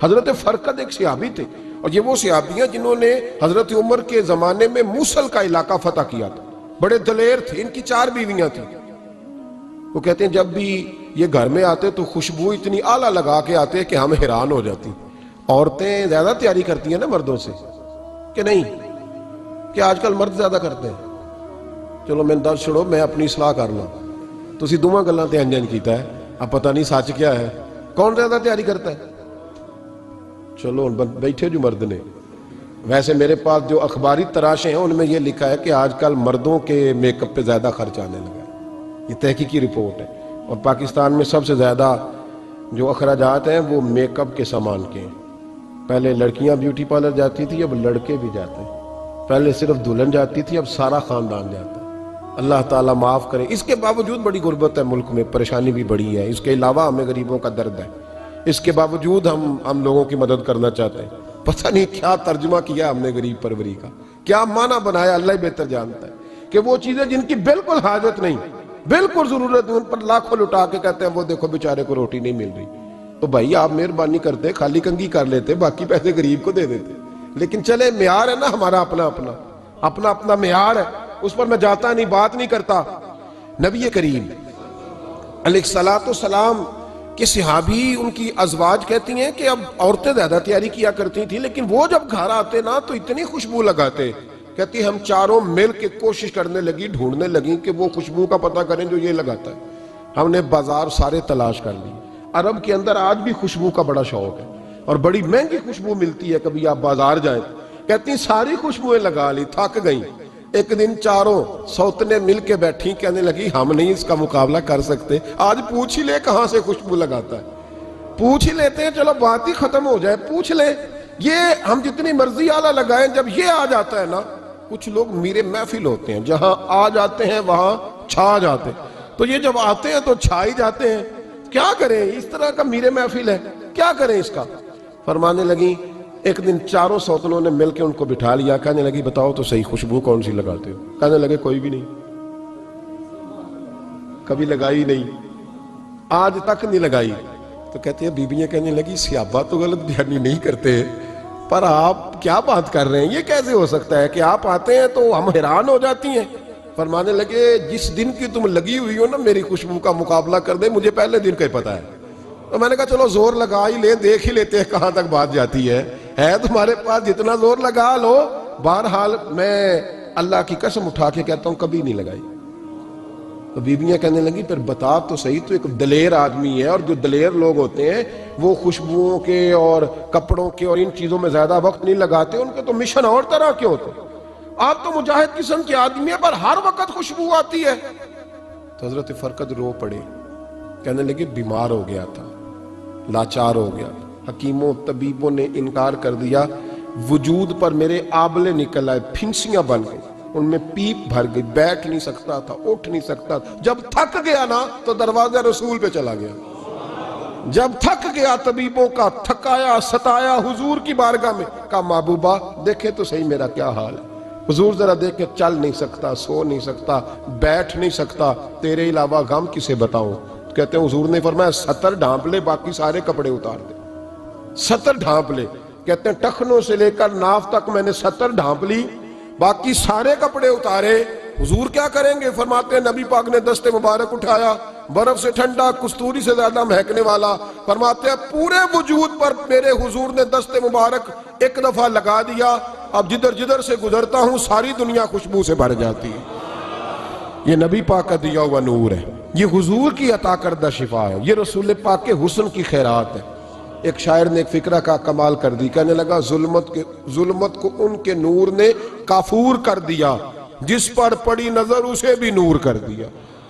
حضرت فرقد ایک صحابی تھے، اور یہ وہ صحابی ہیں جنہوں نے حضرت عمر کے زمانے میں موصل کا علاقہ فتح کیا تھا، بڑے دلیر تھے، ان کی 4 بیویاں تھیں۔ وہ کہتے ہیں جب بھی یہ گھر میں آتے تو خوشبو اتنی اعلیٰ لگا کے آتے کہ ہم حیران ہو جاتی۔ عورتیں زیادہ تیاری کرتی ہیں نا مردوں سے کہ نہیں، کہ آج کل مرد زیادہ کرتے ہیں۔ چلو میں درد چھڑو، میں اپنی اصلاح کر لوں، تسی دوواں گلاں تے انجن کیتا ہے، اب پتہ نہیں سچ کیا ہے، کون زیادہ تیاری کرتا ہے؟ چلو بیٹھے جو مرد نے، ویسے میرے پاس جو اخباری تراشے ہیں ان میں یہ لکھا ہے کہ آج کل مردوں کے میک اپ پہ زیادہ خرچ آنے لگا ہے، یہ تحقیقی رپورٹ ہے، اور پاکستان میں سب سے زیادہ جو اخراجات ہیں وہ میک اپ کے سامان کے ہیں۔ پہلے لڑکیاں بیوٹی پارلر جاتی تھی، اب لڑکے بھی جاتے ہیں۔ پہلے صرف دلہن جاتی تھی، اب سارا خاندان جاتا ہے۔ اللہ تعالیٰ معاف کرے۔ اس کے باوجود بڑی غربت ہے ملک میں، پریشانی بھی بڑی ہے، اس کے علاوہ ہمیں غریبوں کا درد ہے، اس کے باوجود ہم لوگوں کی مدد کرنا چاہتے ہیں۔ پتہ نہیں کیا ترجمہ کیا ہم نے غریب پروری کا، کیا معنی بنایا، اللہ ہی بہتر جانتا ہے، کہ وہ چیزیں جن کی بالکل حاجت نہیں، بالکل ضرورت نہیں، ان پر لاکھوں لٹا کے کہتے ہیں وہ دیکھو بیچارے کو روٹی نہیں مل رہی۔ تو بھائی آپ مہربانی کرتے خالی کنگھی کر لیتے، باقی پیسے غریب کو دے دیتے۔ لیکن چلے معیار ہے نا ہمارا اپنا معیار ہے، اس پر میں جاتا نہیں، بات نہیں کرتا۔ نبی کریم علیہ السلام کے صحابی، ان کی ازواج کہتی ہیں کہ اب عورتیں زیادہ تیاری کیا کرتی تھیں، لیکن وہ جب گھر آتے نا تو اتنی خوشبو لگاتے، کہتی ہم چاروں مل کے کوشش کرنے لگی، ڈھونڈنے لگی کہ وہ خوشبو کا پتہ کریں جو یہ لگاتا ہے۔ ہم نے بازار سارے تلاش کر لیے۔ عرب کے اندر آج بھی خوشبو کا بڑا شوق ہے، اور بڑی مہنگی خوشبو ملتی ہے، کبھی آپ بازار جائیں، کہتی ساری خوشبوئیں لگا لی، تھک گئیں۔ ایک دن چاروں سوتنے مل کے بیٹھی، کہنے لگی ہم نہیں اس کا مقابلہ کر سکتے، آج پوچھ ہی لے کہاں سے خوشبو لگاتا ہے، پوچھ ہی لیتے ہیں، چلو بات ہی ختم ہو جائے، پوچھ لیں۔ یہ ہم جتنی مرضی آلہ لگائیں، جب یہ آ جاتا ہے نا، کچھ لوگ میرے محفل ہوتے ہیں، جہاں آ جاتے ہیں وہاں چھا جاتے ہیں، تو یہ جب آتے ہیں تو چھا ہی جاتے ہیں۔ کیا کریں، اس طرح کا میرے محفل ہے، کیا کریں اس کا؟ فرمانے لگی ایک دن چاروں سوتنوں نے مل کے ان کو بٹھا لیا، کہنے لگی بتاؤ تو صحیح خوشبو کون سی لگاتے ہو؟ کہنے لگے کوئی بھی نہیں، کبھی لگائی نہیں، آج تک نہیں لگائی۔ تو کہتے ہیں بیویاں کہنے لگی صحابہ تو غلط بیانی نہیں کرتے، پر آپ کیا بات کر رہے ہیں، یہ کیسے ہو سکتا ہے کہ آپ آتے ہیں تو ہم حیران ہو جاتی ہیں۔ فرمانے لگے جس دن کی تم لگی ہوئی ہو نا میری خوشبو کا مقابلہ کر دے، مجھے پہلے دن کا ہی پتا ہے۔ تو میں نے کہا چلو زور لگا ہی لیں، دیکھ ہی لیتے ہیں کہاں تک بات جاتی ہے تمہارے پاس جتنا زور لگا لو۔ بہرحال میں اللہ کی قسم اٹھا کے کہتا ہوں کبھی نہیں لگائی۔ تو بیویاں کہنے لگی پھر بتا تو صحیح، تو ایک دلیر آدمی ہے، اور جو دلیر لوگ ہوتے ہیں وہ خوشبوؤں کے اور کپڑوں کے اور ان چیزوں میں زیادہ وقت نہیں لگاتے، ان کے تو مشن اور طرح کے ہوتے ہیں۔ آپ تو مجاہد قسم کے آدمی ہیں، پر ہر وقت خوشبو آتی ہے۔ تو حضرت فرقد رو پڑے، کہنے لگے بیمار ہو گیا تھا، لاچار ہو گیا تھا، حکیموں طبیبوں نے انکار کر دیا، وجود پر میرے آبلے نکل آئے، پھنسیاں بن گئی، ان میں پیپ بھر گئی، بیٹھ نہیں سکتا تھا، اٹھ نہیں سکتا تھا۔ جب تھک گیا نا تو دروازہ رسول پہ چلا گیا، جب تھک گیا طبیبوں کا تھکایا ستایا حضور کی بارگاہ میں، کہا محبوبہ دیکھے تو صحیح میرا کیا حال ہے۔ حضور ذرا دیکھ کے، چل نہیں سکتا، سو نہیں سکتا، بیٹھ نہیں سکتا، تیرے علاوہ غم کسے بتاؤں؟ کہتے ہیں حضور نے فرمایا 70 ڈھانپ لے، باقی سارے کپڑے اتار دے۔ 70 ڈھانپ لے، کہتے ہیں ٹخنوں سے لے کر ناف تک میں نے 70 ڈھانپ لی، باقی سارے کپڑے اتارے۔ حضور کیا کریں گے؟ فرماتے ہیں نبی پاک نے دست مبارک اٹھایا، برف سے ٹھنڈا، کستوری سے زیادہ مہکنے والا، فرماتے ہیں پورے وجود پر میرے حضور نے دست مبارک ایک دفعہ لگا دیا، اب جدھر جدھر سے گزرتا ہوں ساری دنیا خوشبو سے بھر جاتی ہے۔ یہ نبی پاک کا دیا ہوا نور ہے، یہ حضور کی عطا کردہ شفا ہے، یہ رسول پاک کے حسن کی خیرات ہے۔ ایک شاعر نے ایک فقرہ کا کمال کر دی، کہنے لگا ظلمت کو ان کے نور نے کافور کر دیا، جس پر پڑی نظر اسے بھی نور کر دیا۔